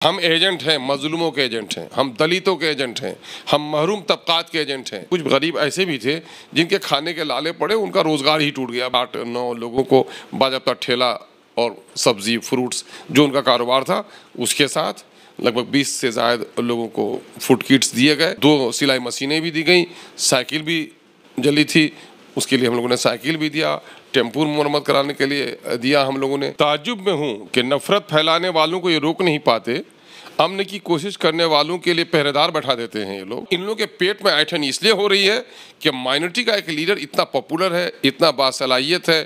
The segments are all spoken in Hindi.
हम एजेंट हैं, मजलूमों के एजेंट हैं, हम दलितों के एजेंट हैं, हम महरूम तबकात के एजेंट हैं। कुछ गरीब ऐसे भी थे जिनके खाने के लाले पड़े, उनका रोजगार ही टूट गया। 8-9 लोगों को बाज़ाब्ता ठेला और सब्जी फ्रूट्स जो उनका कारोबार था उसके साथ लगभग 20 से ज़ायद लोगों को फूड किट्स दिए गए। 2 सिलाई मशीनें भी दी गई, साइकिल भी जली थी, उसके लिए हम लोगों ने साइकिल भी दिया, टेम्पू मरम्मत कराने के लिए दिया हम लोगों ने। ताज्जुब में हूँ कि नफरत फैलाने वालों को ये रोक नहीं पाते, अमन की कोशिश करने वालों के लिए पहरेदार बैठा देते हैं ये लोग। इन लोगों के पेट में ऐंठन इसलिए हो रही है कि माइनॉरिटी का एक लीडर इतना पॉपुलर है, इतना बासलाहियत है,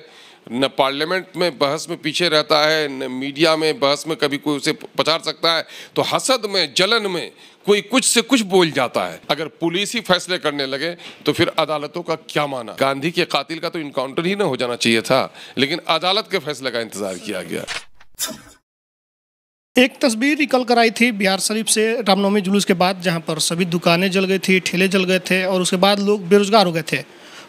न पार्लियामेंट में बहस में पीछे रहता है, न मीडिया में बहस में कभी कोई उसे पछाड़ सकता है, तो हसद में जलन में कोई कुछ से कुछ बोल जाता है। अगर पुलिस ही फैसले करने लगे तो फिर अदालतों का क्या माना। गांधी के कातिल का तो इनकाउंटर ही ना हो जाना चाहिए था, लेकिन अदालत के फैसले का इंतजार किया गया। एक तस्वीर निकल कर आई थी बिहार शरीफ से रामनवमी जुलूस के बाद, जहां पर सभी दुकानें जल गई थी, ठेले जल गए थे और उसके बाद लोग बेरोजगार हो गए थे,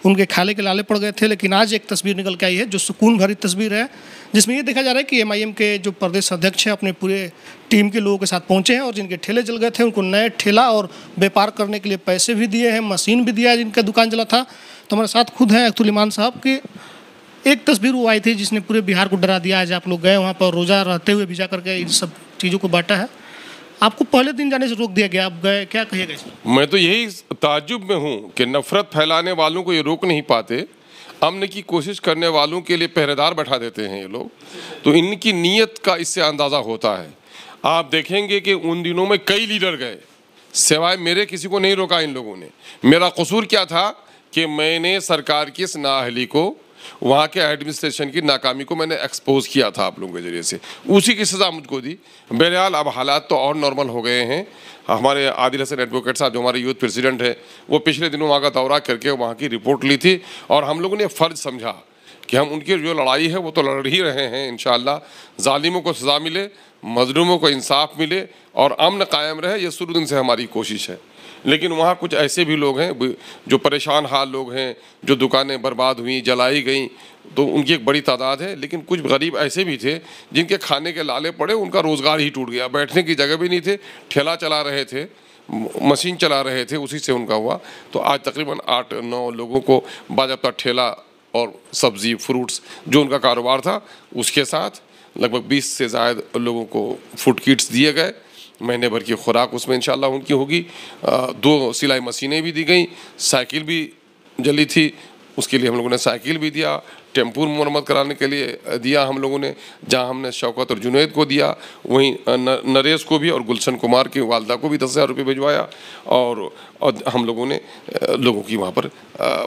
उनके खाले के लाले पड़ गए थे। लेकिन आज एक तस्वीर निकल के आई है जो सुकून भरी तस्वीर है, जिसमें ये देखा जा रहा है कि MIM के जो प्रदेश अध्यक्ष हैं अपने पूरे टीम के लोगों के साथ पहुंचे हैं और जिनके ठेले जल गए थे उनको नए ठेला और व्यापार करने के लिए पैसे भी दिए हैं, मशीन भी दिया है जिनका दुकान जला था। तो हमारे साथ खुद हैं अख्तुल ईमान साहब की। एक तस्वीर वो आई थी जिसने पूरे बिहार को डरा दिया। आज आप लोग गए वहाँ पर, रोज़ा रहते हुए भी जा करके इन सब चीज़ों को बांटा है। आपको पहले दिन जाने से रोक दिया गया, आप गए, क्या कहिएगा? मैं तो यही ताज्जुब में हूँ कि नफरत फैलाने वालों को ये रोक नहीं पाते, अमन की कोशिश करने वालों के लिए पहरेदार बैठा देते हैं ये लोग। तो इनकी नीयत का इससे अंदाज़ा होता है। आप देखेंगे कि उन दिनों में कई लीडर गए, सिवाय मेरे किसी को नहीं रोका इन लोगों ने। मेरा कसूर क्या था कि मैंने सरकार की इस नाअहली को, वहाँ के एडमिनिस्ट्रेशन की नाकामी को मैंने एक्सपोज किया था आप लोगों के जरिए से, उसी की सज़ा मुझको दी। बहरहाल अब हालात तो और नॉर्मल हो गए हैं। हमारे आदिल हसन एडवोकेट साहब जो हमारे यूथ प्रेसिडेंट है, वो पिछले दिनों वहाँ का दौरा करके वहाँ की रिपोर्ट ली थी और हम लोगों ने फ़र्ज समझा कि हम उनकी जो लड़ाई है वो तो लड़ ही रहे हैं। इंशाअल्लाह ज़ालिमों को सज़ा मिले, मज़लूमों को इंसाफ मिले और अमन कायम रहे, ये शुरू दिन से हमारी कोशिश है। लेकिन वहाँ कुछ ऐसे भी लोग हैं जो परेशान हाल लोग हैं, जो दुकानें बर्बाद हुई, जलाई गई, तो उनकी एक बड़ी तादाद है। लेकिन कुछ गरीब ऐसे भी थे जिनके खाने के लाले पड़े, उनका रोज़गार ही टूट गया, बैठने की जगह भी नहीं थे, ठेला चला रहे थे, मशीन चला रहे थे, उसी से उनका हुआ। तो आज तकरीबन 8-9 लोगों को बाज़ाब्ता ठेला और सब्जी फ्रूट्स जो उनका कारोबार था उसके साथ लगभग 20 से ज़ायद लोगों को फूड किट्स दिए गए। महीने भर की खुराक उसमें इंशाल्लाह उनकी होगी। 2 सिलाई मशीनें भी दी गई, साइकिल भी जली थी, उसके लिए हम लोगों ने साइकिल भी दिया, टेम्पू मरम्मत कराने के लिए दिया हम लोगों ने। जहां हमने शौकत और जुनैद को दिया, वहीं नरेश को भी और गुलशन कुमार की वालदा को भी 10,000 रुपये भिजवाया। और हम लोगों ने लोगों की वहाँ पर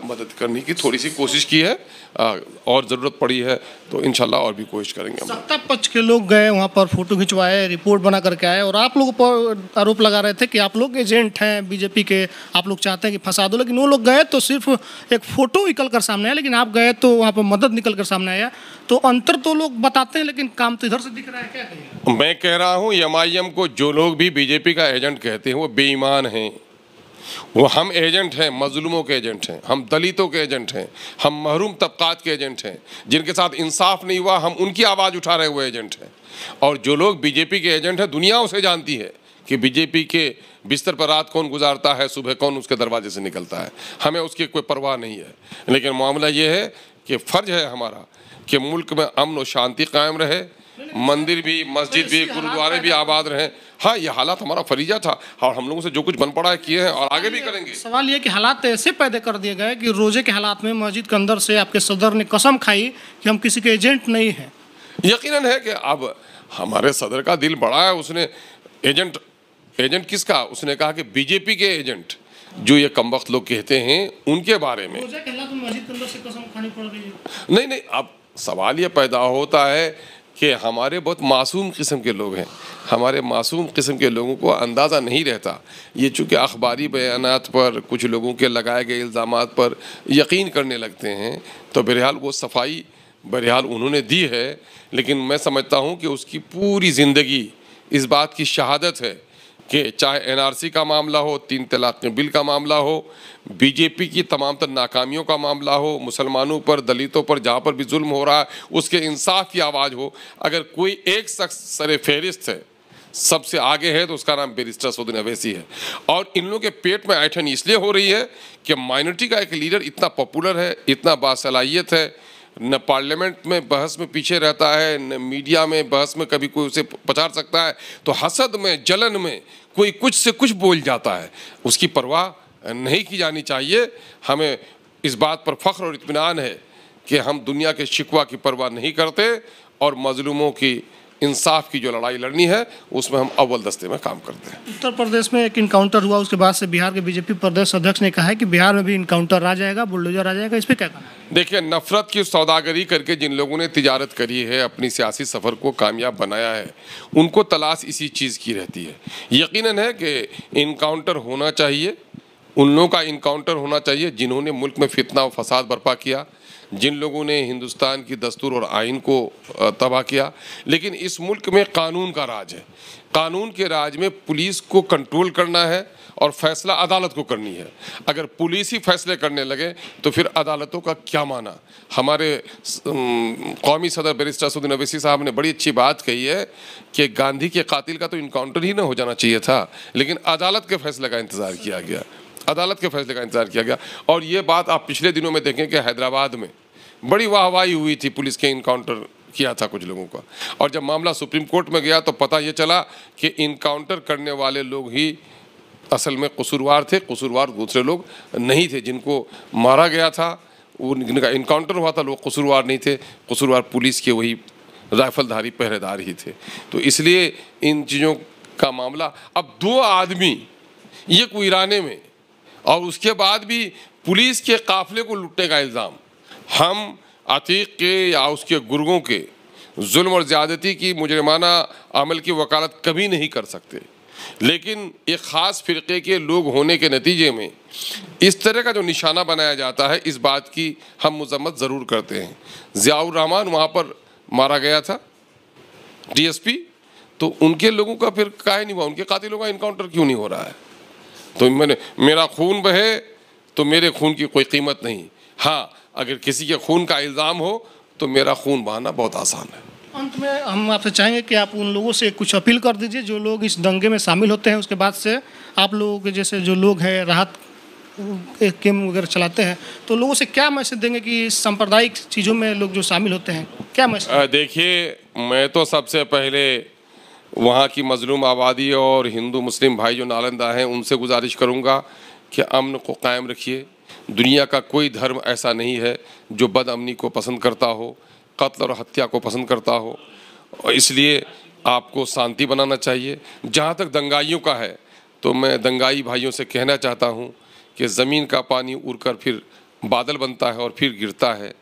मदद करने की थोड़ी सी कोशिश की है, और ज़रूरत पड़ी है तो इंशाल्लाह और भी कोशिश करेंगे। सत्ता पक्ष के लोग गए वहाँ पर, फोटो खिंचवाए, रिपोर्ट बना करके आए और आप लोगों पर आरोप लगा रहे थे कि आप लोग एजेंट हैं बीजेपी के, आप लोग चाहते हैं कि फंसा दो। लेकिन वो लोग गए तो सिर्फ एक फ़ोटो निकल कर सामने आया, लेकिन आप गए तो वहाँ पर मदद निकल कर सामने आया। तो अंतर तो लोग बताते हैं लेकिन काम तो इधर से दिख रहा है, क्या कहिए? मैं कह रहा हूँ MIM को जो लोग भी बीजेपी का एजेंट कहते हैं वो बेईमान हैं। वो हम एजेंट हैं, मजलूमों के एजेंट हैं, हम दलितों के एजेंट हैं, हम महरूम तबकात के एजेंट हैं, जिनके साथ इंसाफ नहीं हुआ हम उनकी आवाज़ उठा रहे हुए एजेंट हैं। और जो लोग बीजेपी के एजेंट हैं, दुनिया उसे जानती है कि बीजेपी के बिस्तर पर रात कौन गुजारता है, सुबह कौन उसके दरवाजे से निकलता है, हमें उसकी कोई परवाह नहीं है। लेकिन मामला ये है कि फ़र्ज है हमारा कि मुल्क में अमन और शांति कायम रहे, मंदिर भी, मस्जिद भी, गुरुद्वारे भी आबाद रहें। हाँ, ये हालात हमारा फरीजा था और हम लोगों से जो कुछ बन पड़ा है किए हैं और आगे भी करेंगे। सवाल ये कि हालात ऐसे पैदा कर दिए गए कि रोजे के हालात में मस्जिद के अंदर से आपके सदर ने कसम खाई कि हम किसी के एजेंट नहीं हैं। यकीनन है कि अब हमारे सदर का दिल बड़ा है, उसने एजेंट किसका, उसने कहा कि बीजेपी के एजेंट जो ये कमबख्त लोग कहते हैं उनके बारे में। रोजे के हालात में मस्जिद के अंदर से कसम खानी पड़ रही है। नहीं, अब सवाल ये पैदा होता है कि हमारे बहुत मासूम किस्म के लोग हैं, हमारे मासूम किस्म के लोगों को अंदाज़ा नहीं रहता। ये चूँकि अखबारी बयानात पर, कुछ लोगों के लगाए गए इल्ज़ामात पर यकीन करने लगते हैं, तो बहरहाल वो सफाई बहरहाल उन्होंने दी है। लेकिन मैं समझता हूँ कि उसकी पूरी ज़िंदगी इस बात की शहादत है कि चाहे NRC का मामला हो, 3 तलाक के बिल का मामला हो, बीजेपी की तमाम तर नाकामियों का मामला हो, मुसलमानों पर, दलितों पर जहाँ पर भी जुल्म हो रहा है उसके इंसाफ की आवाज़ हो, अगर कोई एक शख्स सर फहरिस्त है सबसे आगे है तो उसका नाम बैरिस्टर असदुद्दीन अवैसी है। और इन लोगों के पेट में ऐंठन इसलिए हो रही है कि माइनॉरिटी का एक लीडर इतना पॉपुलर है, इतना बासलाहियत है, न पार्लियामेंट में बहस में पीछे रहता है, न मीडिया में बहस में कभी कोई उसे पछाड़ सकता है, तो हसद में, जलन में कोई कुछ से कुछ बोल जाता है। उसकी परवाह नहीं की जानी चाहिए। हमें इस बात पर फ़ख्र और इत्मीनान है कि हम दुनिया के शिकवा की परवाह नहीं करते और मजलूमों की इंसाफ की जो लड़ाई लड़नी है उसमें हम अव्वल दस्ते में काम करते हैं। उत्तर प्रदेश में एक इनकाउंटर हुआ, उसके बाद से बिहार के बीजेपी प्रदेश अध्यक्ष ने कहा है कि बिहार में भी इनकाउंटर आ जाएगा, बुलडोजर आ जाएगा। इस पर क्या कहना है? देखिए, नफरत की सौदागरी करके जिन लोगों ने तिजारत करी है, अपनी सियासी सफ़र को कामयाब बनाया है, उनको तलाश इसी चीज़ की रहती है। यकीनन है कि इनकाउंटर होना चाहिए, उन लोगों का इनकाउंटर होना चाहिए जिन्होंने मुल्क में फितना और फसाद बर्पा किया, जिन लोगों ने हिंदुस्तान की दस्तूर और आइन को तबाह किया। लेकिन इस मुल्क में कानून का राज है। कानून के राज में पुलिस को कंट्रोल करना है और फैसला अदालत को करनी है। अगर पुलिस ही फैसले करने लगे तो फिर अदालतों का क्या माना। हमारे कौमी सदर बैरिस्टर असदुद्दीन अवैसी साहब ने बड़ी अच्छी बात कही है कि गांधी के कातिल का तो इनकाउंटर ही ना हो जाना चाहिए था, लेकिन अदालत के फैसले का इंतज़ार किया गया, अदालत के फैसले का इंतज़ार किया गया। और ये बात आप पिछले दिनों में देखें कि हैदराबाद में बड़ी वाहवाही हुई थी, पुलिस के इनकाउंटर किया था कुछ लोगों का, और जब मामला सुप्रीम कोर्ट में गया तो पता ये चला कि इनकाउंटर करने वाले लोग ही असल में कसूरवार थे, कसूरवार दूसरे लोग नहीं थे। जिनको मारा गया था, उनका इनकाउंटर हुआ था, लोग कसूरवार नहीं थे, कसूरवार पुलिस के वही राइफलधारी पहरेदार ही थे। तो इसलिए इन चीज़ों का मामला, अब 2 आदमी ये कुराने में और उसके बाद भी पुलिस के काफिले को लूटने का इल्ज़ाम, हम अतीक के या उसके गुर्गों के जुल्म और ज़्यादती की मुजरिमाना अमल की वकालत कभी नहीं कर सकते। लेकिन एक ख़ास फ़िरक़े के लोग होने के नतीजे में इस तरह का जो निशाना बनाया जाता है, इस बात की हम मज़म्मत ज़रूर करते हैं। ज़ियाउर रहमान वहाँ पर मारा गया था, DSP, तो उनके लोगों का फिर काहे नहीं हुआ, उनके कातिलों का इनकाउंटर क्यों नहीं हो रहा है? तो मेरा खून बहे तो मेरे खून की कोई कीमत नहीं। हाँ, अगर किसी के खून का इल्ज़ाम हो तो मेरा खून बहाना बहुत आसान है। अंत में हम आपसे चाहेंगे कि आप उन लोगों से कुछ अपील कर दीजिए जो लोग इस दंगे में शामिल होते हैं, उसके बाद से आप लोगों के जैसे जो लोग हैं राहत कैम्प वगैरह चलाते हैं, तो लोगों से क्या मैसेज देंगे कि सांप्रदायिक चीज़ों में लोग जो शामिल होते हैं, क्या मैसेज? देखिए, मैं तो सबसे पहले वहाँ की मजलूम आबादी और हिंदू मुस्लिम भाई जो नालंदा हैं उनसे गुजारिश करूँगा कि अमन को कायम रखिए। दुनिया का कोई धर्म ऐसा नहीं है जो बदअमनी को पसंद करता हो, कत्ल और हत्या को पसंद करता हो, और इसलिए आपको शांति बनाना चाहिए। जहाँ तक दंगाइयों का है तो मैं दंगाई भाइयों से कहना चाहता हूँ कि ज़मीन का पानी उड़कर फिर बादल बनता है और फिर गिरता है,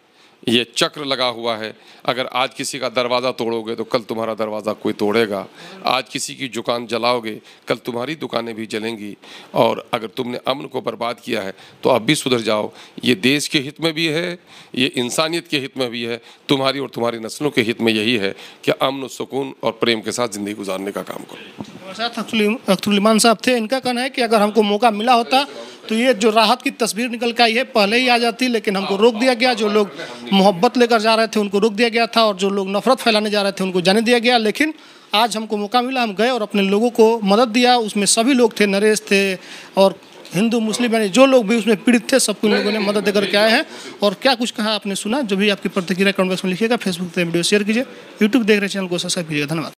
ये चक्र लगा हुआ है। अगर आज किसी का दरवाज़ा तोड़ोगे तो कल तुम्हारा दरवाज़ा कोई तोड़ेगा, आज किसी की दुकान जलाओगे कल तुम्हारी दुकानें भी जलेंगी, और अगर तुमने अमन को बर्बाद किया है तो अब भी सुधर जाओ। ये देश के हित में भी है, ये इंसानियत के हित में भी है, तुम्हारी और तुम्हारी नस्लों के हित में यही है कि अमन, सुकून और प्रेम के साथ ज़िंदगी गुजारने का काम करो। साथ अख्तरुल ईमान साहब थे, इनका कहना है कि अगर हमको मौका मिला होता तो ये जो राहत की तस्वीर निकल के आई है पहले ही आ जाती, लेकिन हमको रोक दिया गया। जो लोग मोहब्बत लेकर जा रहे थे उनको रोक दिया गया था, और जो लोग नफरत फैलाने जा रहे थे उनको जाने दिया गया। लेकिन आज हमको मौका मिला, हम गए और अपने लोगों को मदद दिया। उसमें सभी लोग थे, नरेश थे और हिंदू मुस्लिम यानी जो लोग भी उसमें पीड़ित थे, सबको लोगों ने मदद देकर के आए हैं। और क्या कुछ कहा आपने सुना, जो भी आपकी प्रतिक्रिया कमेंट बॉक्स में लिखिएगा, फेसबुक पे वीडियो शेयर कीजिए, यूट्यूब देख रहे चैनल को सब्सक्राइब कीजिएगा। धन्यवाद।